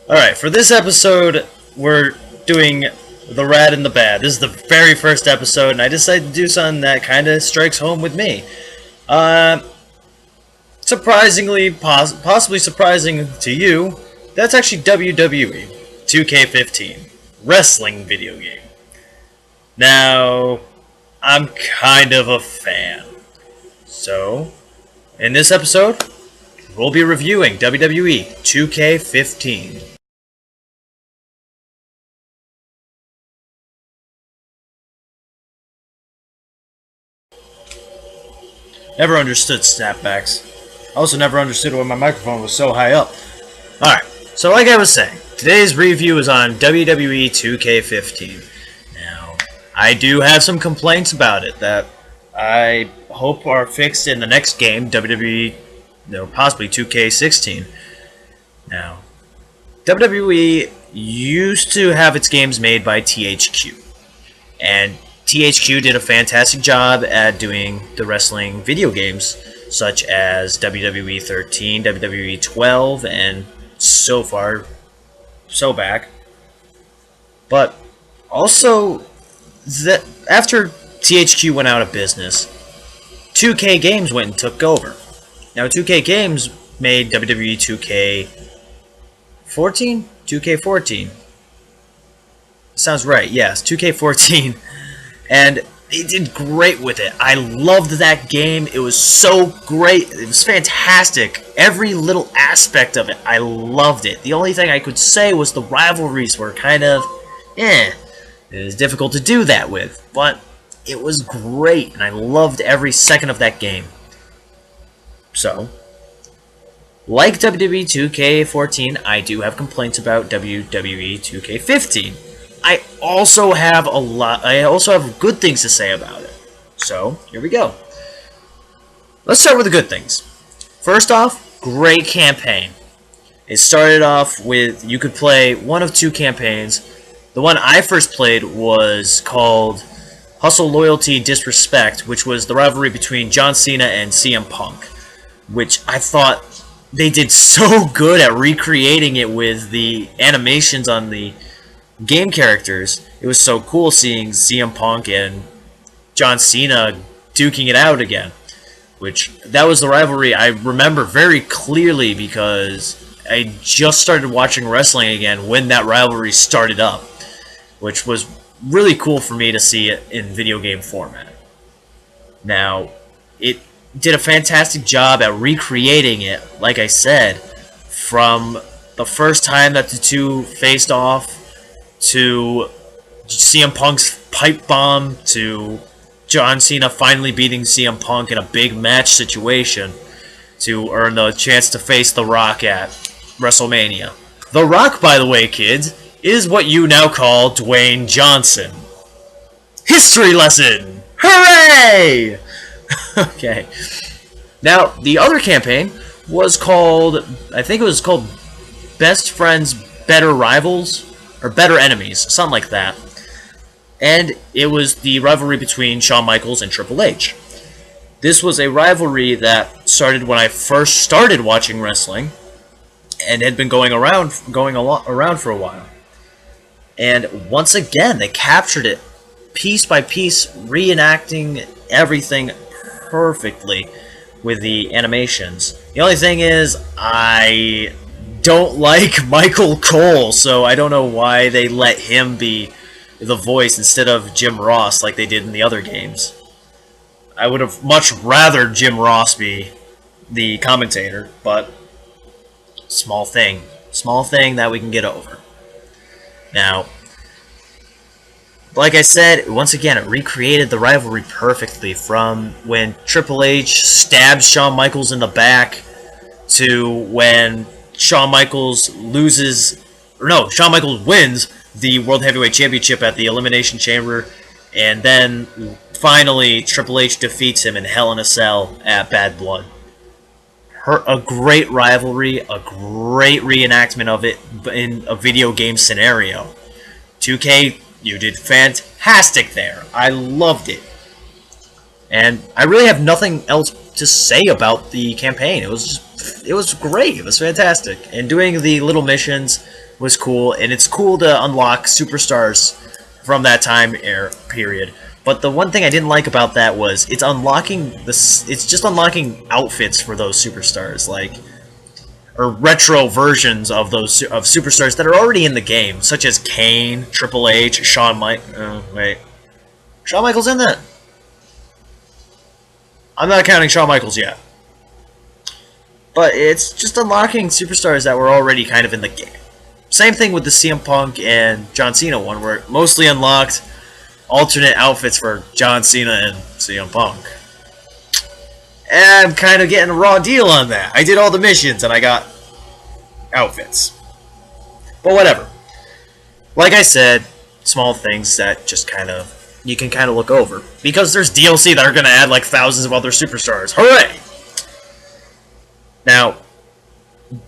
Alright, for this episode, we're doing the rad and the bad. This is the very first episode, and I decided to do something that kind of strikes home with me. Surprisingly, possibly surprising to you, that's actually WWE 2K15, wrestling video game. Now, I'm kind of a fan. So, in this episode, we'll be reviewing WWE 2K15. Never understood snapbacks. I also never understood why my microphone was so high up. Alright, so like I was saying, today's review is on WWE 2K15. Now, I do have some complaints about it that I hope are fixed in the next game, WWE, possibly 2K16. Now, WWE used to have its games made by THQ. And THQ did a fantastic job at doing the wrestling video games, such as WWE 13, WWE 12, and so far, so back. But also, after THQ went out of business, 2K Games went and took over. Now, 2K Games made WWE 2K14? 2K14. Sounds right, yes, 2K14. And they did great with it. I loved that game. It was so great. It was fantastic. Every little aspect of it, I loved it. The only thing I could say was the rivalries were kind of, It was difficult to do that with. But it was great, and I loved every second of that game. So, like WWE 2K14, I do have complaints about WWE 2K15. I also have good things to say about it. So, here we go. Let's start with the good things. First off, great campaign. It started off with, you could play one of two campaigns. The one I first played was called Hustle, Loyalty, Disrespect, which was the rivalry between John Cena and CM Punk, which I thought they did so good at recreating it with the animations on the game characters. It was so cool seeing CM Punk and John Cena duking it out again. That was the rivalry I remember very clearly because I just started watching wrestling again when that rivalry started up, which was really cool for me to see it in video game format. Now, it did a fantastic job at recreating it, like I said, from the first time that the two faced off, to CM Punk's pipe bomb, to John Cena finally beating CM Punk in a big match situation to earn the chance to face The Rock at WrestleMania. The Rock, by the way, kids, is what you now call Dwayne Johnson. History lesson! Hooray! Okay. Now, the other campaign was called, I think it was called Best Friends, Better Rivals, or Better Enemies, something like that. And it was the rivalry between Shawn Michaels and Triple H. This was a rivalry that started when I first started watching wrestling, and had been going around for a while. And once again, they captured it piece by piece, reenacting everything perfectly with the animations. The only thing is, I don't like Michael Cole, so I don't know why they let him be the voice instead of Jim Ross like they did in the other games. I would have much rather Jim Ross be the commentator, but small thing that we can get over. Now, like I said, once again, it recreated the rivalry perfectly, from when Triple H stabs Shawn Michaels in the back to when Shawn Michaels wins the World Heavyweight Championship at the Elimination Chamber, and then finally Triple H defeats him in Hell in a Cell at Bad Blood. A great rivalry, a great reenactment of it in a video game scenario. 2K, you did fantastic there. I loved it. And I really have nothing else to say about the campaign. It was great. It was fantastic. And doing the little missions, was cool, and it's cool to unlock superstars from that time period. But the one thing I didn't like about that was it's unlocking this. It's just unlocking outfits for those superstars, like or retro versions of those of superstars that are already in the game, such as Kane, Triple H, Shawn wait, Shawn Michaels in that? I'm not counting Shawn Michaels yet. But it's just unlocking superstars that were already kind of in the game. Same thing with the CM Punk and John Cena one, where it mostly unlocked alternate outfits for John Cena and CM Punk. And I'm kind of getting a raw deal on that. I did all the missions and I got outfits. But whatever. Like I said, small things that just kind of you can kind of look over. Because there's DLC that are going to add like thousands of other superstars. Hooray! Now,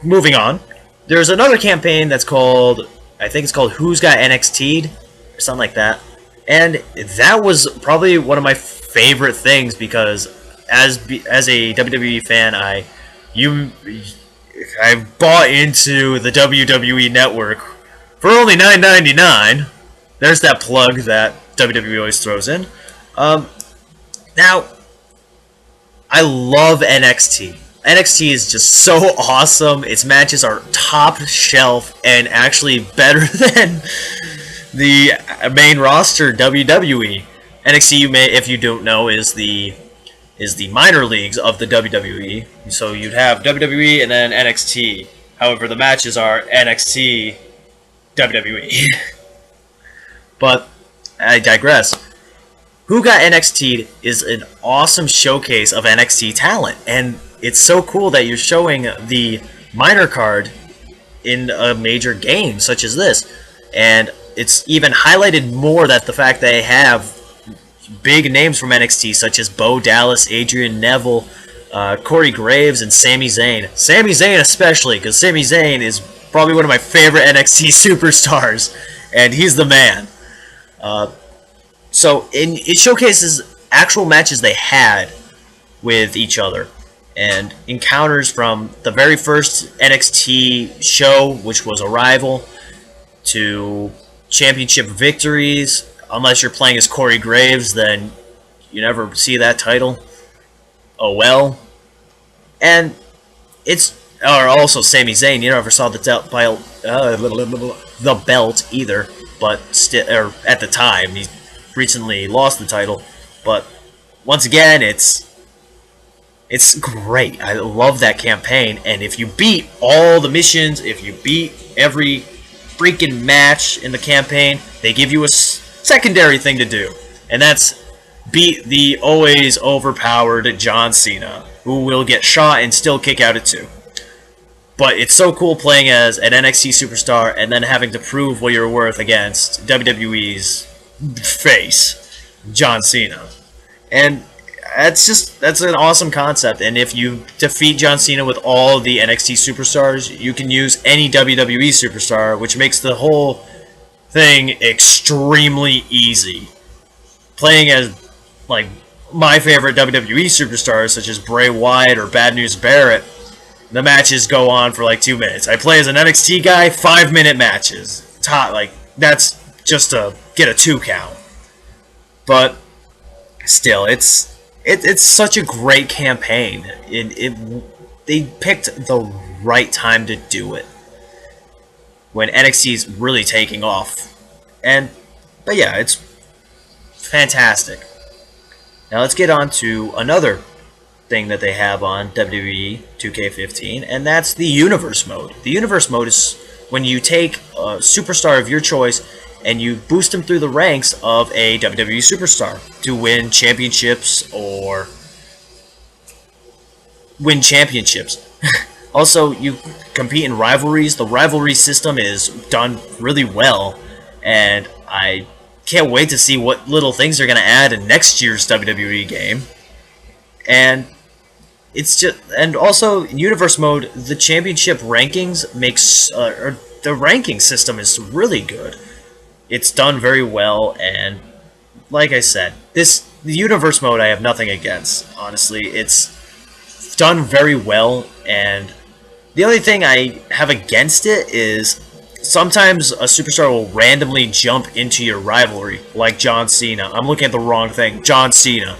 moving on. There's another campaign that's called, I think it's called Who's Got NXT'd? Or something like that. And that was probably one of my favorite things because as a WWE fan, I bought into the WWE network for only $9.99. There's that plug that WWE always throws in. Now, I love NXT. NXT is just so awesome. Its matches are top shelf and actually better than the main roster WWE. NXT, you may, if you don't know, is the minor leagues of the WWE. So you'd have WWE and then NXT. However, the matches are NXT, WWE. But I digress. Who Got NXT is an awesome showcase of NXT talent, and it's so cool that you're showing the minor card in a major game such as this. And it's even highlighted more that the fact they have big names from NXT such as Bo Dallas, Adrian Neville, Corey Graves, and Sami Zayn. Sami Zayn especially, because Sami Zayn is probably one of my favorite NXT superstars, and he's the man. So it showcases actual matches they had with each other. And encounters from the very first NXT show, which was Arrival, to championship victories. Unless you're playing as Corey Graves, then you never see that title. Oh well. And it's also Sami Zayn. You never saw the belt either, but still, at the time, he recently lost the title. But once again, it's great. I love that campaign, and if you beat all the missions, if you beat every freaking match in the campaign, they give you a secondary thing to do, and that's beat the always overpowered John Cena, who will get shot and still kick out at 2. But it's so cool playing as an NXT superstar and then having to prove what you're worth against WWE's face, John Cena. And that's an awesome concept, and if you defeat John Cena with all the NXT superstars, you can use any WWE superstar, which makes the whole thing extremely easy. Playing as, like, my favorite WWE superstars, such as Bray Wyatt or Bad News Barrett, the matches go on for like 2 minutes. I play as an NXT guy, 5-minute matches. That's just to get a 2 count. But still, it's such a great campaign. They picked the right time to do it when NXT's really taking off. But yeah, it's fantastic. Now let's get on to another thing that they have on WWE 2K15, and that's the Universe Mode. The Universe Mode is when you take a superstar of your choice and you boost them through the ranks of a WWE superstar to win championships or win championships. Also, you compete in rivalries. The rivalry system is done really well, and I can't wait to see what little things they're going to add in next year's WWE game. And also Universe Mode, the championship rankings makes the ranking system is really good. It's done very well, and like I said, the Universe Mode I have nothing against. Honestly, it's done very well, and the only thing I have against it is sometimes a superstar will randomly jump into your rivalry, like John Cena. I'm looking at the wrong thing. John Cena.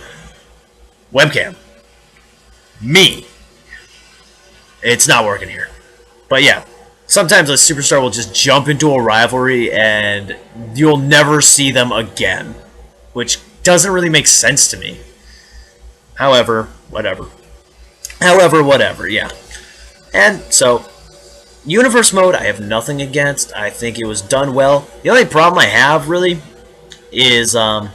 Webcam. Me. It's not working here. But yeah, sometimes a superstar will just jump into a rivalry and you'll never see them again, which doesn't really make sense to me. However, whatever. Yeah. And so, Universe mode, I have nothing against. I think it was done well. The only problem I have, really, is the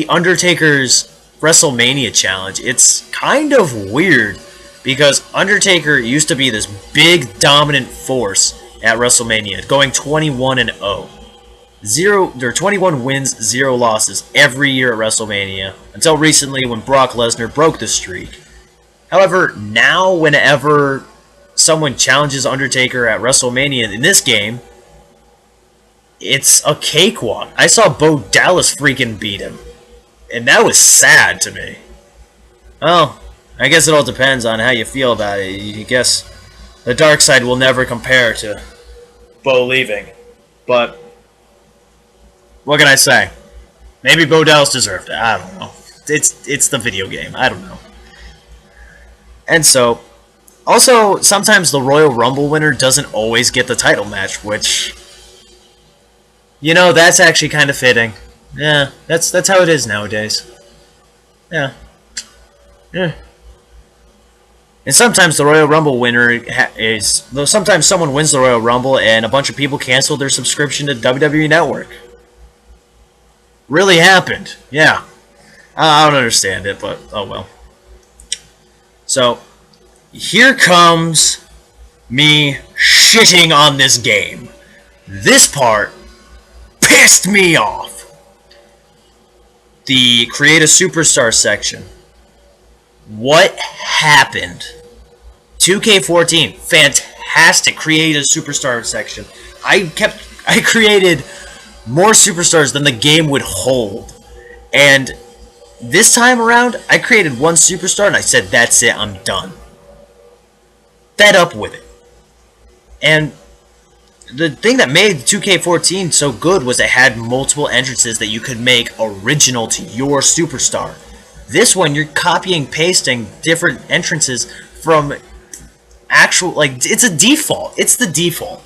Undertaker's WrestleMania challenge. It's kind of weird, because Undertaker used to be this big, dominant force at WrestleMania, going 21-0. 21 wins, 0 losses every year at WrestleMania, until recently when Brock Lesnar broke the streak. However, now whenever someone challenges Undertaker at WrestleMania in this game, it's a cakewalk. I saw Bo Dallas freaking beat him, and that was sad to me. Well, I guess it all depends on how you feel about it. I guess the dark side will never compare to Bo leaving, but what can I say? Maybe Bo Dallas deserved it. I don't know. It's the video game. I don't know. And so, also, sometimes the Royal Rumble winner doesn't always get the title match, which, you know, that's actually kind of fitting. Yeah, that's how it is nowadays. Yeah. And sometimes the Royal Rumble winner sometimes someone wins the Royal Rumble and a bunch of people cancel their subscription to WWE Network. Really happened. Yeah. I don't understand it, but oh well. So, here comes me shitting on this game. This part pissed me off. The Create a Superstar section. What happened? 2K14, fantastic Create a Superstar section. I created more superstars than the game would hold. And this time around, I created one superstar and I said, that's it, I'm done. Fed up with it. And the thing that made 2K14 so good was it had multiple entrances that you could make original to your superstar. This one, you're copying, pasting different entrances from actual, like, it's a default. It's the default.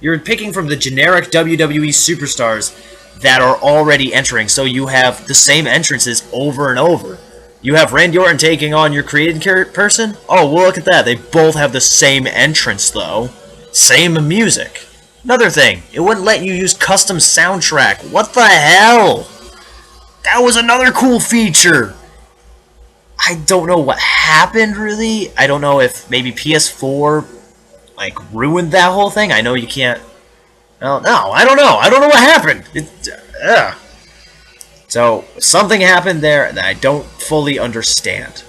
You're picking from the generic WWE superstars that are already entering, so you have the same entrances over and over. You have Randy Orton taking on your created person? Oh, well, look at that. They both have the same entrance, though. Same music. Another thing, it wouldn't let you use custom soundtrack. What the hell? That was another cool feature. I don't know what happened, really. I don't know if maybe PS4, like, ruined that whole thing. I know you can't... Well, no, I don't know. I don't know what happened. So, something happened there that I don't fully understand.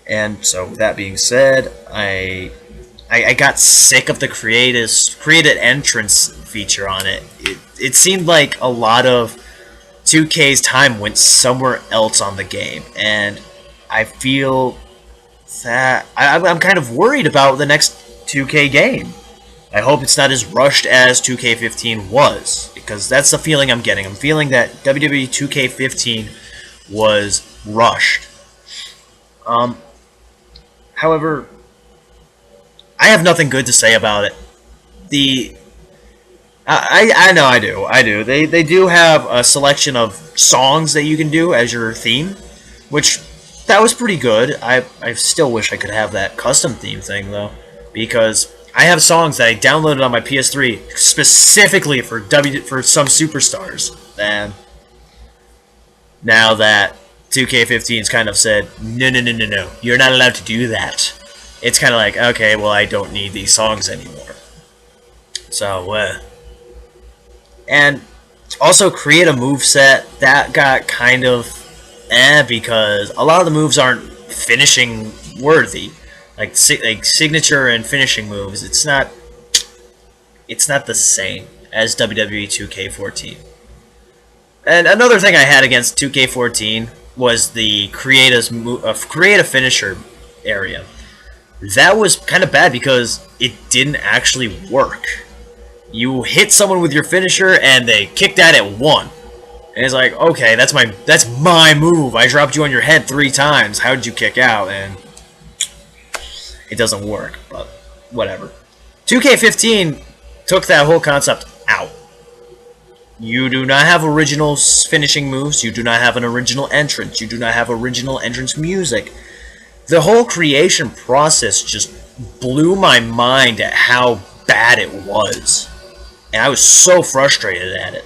And so, with that being said, I got sick of the created entrance feature on it. It seemed like a lot of 2K's time went somewhere else on the game. And I feel that... I'm kind of worried about the next 2K game. I hope it's not as rushed as 2K15 was, because that's the feeling I'm getting. I'm feeling that WWE 2K15 was rushed. However, I have nothing good to say about it. I know I do. They do have a selection of songs that you can do as your theme, which that was pretty good. I still wish I could have that custom theme thing though, because I have songs that I downloaded on my PS3 specifically for some superstars. And now that 2K15's kind of said, no, you're not allowed to do that. It's kind of like, okay, well, I don't need these songs anymore. So, and also create a moveset that got kind of because a lot of the moves aren't finishing worthy. Like signature and finishing moves, it's not the same as WWE 2K14. And another thing I had against 2K14 was the create a finisher area. that was kind of bad because it didn't actually work. You hit someone with your finisher and they kicked at it 1. And it's like, okay, that's my move. I dropped you on your head 3 times. How did you kick out? And it doesn't work, but whatever. 2K15 took that whole concept out. You do not have original finishing moves. You do not have an original entrance. You do not have original entrance music. The whole creation process just blew my mind at how bad it was. And I was so frustrated at it.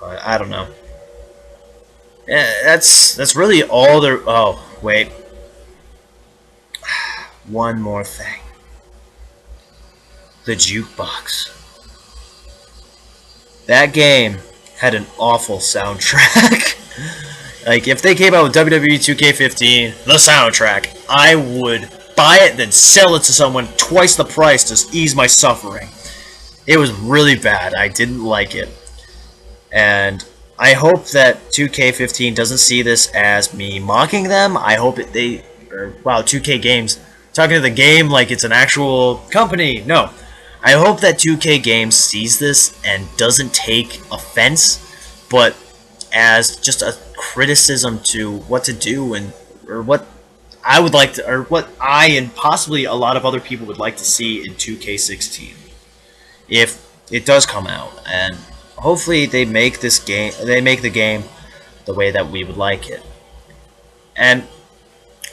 I don't know. Yeah, that's really all there. Oh, wait. One more thing. The jukebox. That game had an awful soundtrack. Like, if they came out with WWE 2K15, the soundtrack, I would buy it, then sell it to someone twice the price to ease my suffering. It was really bad. I didn't like it. And I hope that 2K15 doesn't see this as me mocking them. I hope wow, 2K Games, talking to the game like it's an actual company. No. I hope that 2K Games sees this and doesn't take offense, but as just a criticism to what to do or what I would like to, or what I and possibly a lot of other people would like to see in 2K16 if it does come out. And hopefully they make the game the way that we would like it. And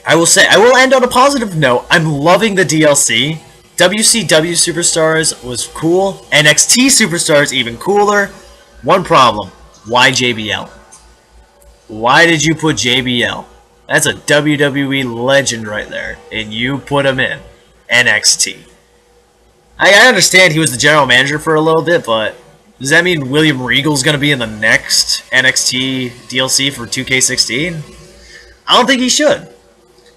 I will end on a positive note. I'm loving the DLC. WCW Superstars was cool. NXT Superstars even cooler. One problem. Why JBL? Why did you put JBL? That's a WWE legend right there. And you put him in NXT. I understand he was the general manager for a little bit, but does that mean William Regal's going to be in the next NXT DLC for 2K16? I don't think he should.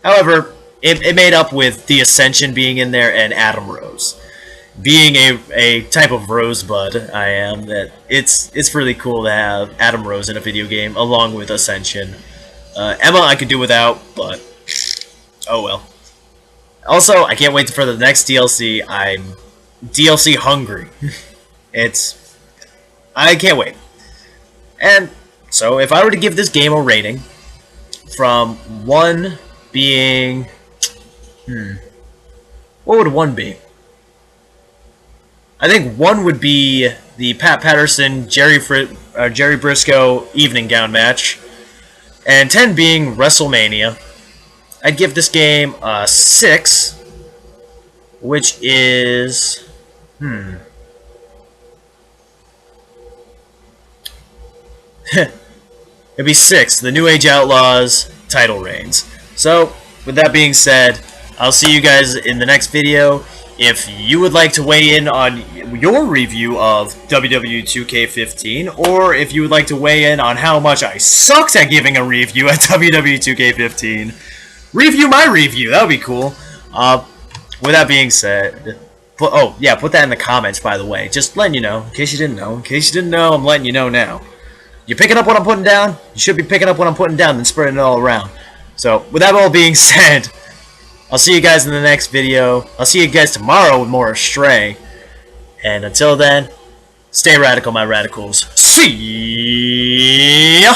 However, it made up with the Ascension being in there and Adam Rose. Being a type of rosebud I am, that it's really cool to have Adam Rose in a video game along with Ascension. Emma I could do without, but oh well. Also, I can't wait for the next DLC. I'm DLC hungry. I can't wait. And so if I were to give this game a rating, from 1 being what would 1 be? I think 1 would be the Pat Patterson Jerry Briscoe evening gown match, and 10 being WrestleMania. I'd give this game a 6, which is it'd be 6. The New Age Outlaws title reigns. So, with that being said, I'll see you guys in the next video. If you would like to weigh in on your review of WWE 2K15, or if you would like to weigh in on how much I sucked at giving a review at WWE 2K15, review my review. That would be cool. With that being said, put that in the comments, by the way. Just letting you know, in case you didn't know. In case you didn't know, I'm letting you know now. You picking up what I'm putting down? You should be picking up what I'm putting down and spreading it all around. So, with that all being said, I'll see you guys in the next video. I'll see you guys tomorrow with more Stray. And until then, stay radical, my radicals. See ya!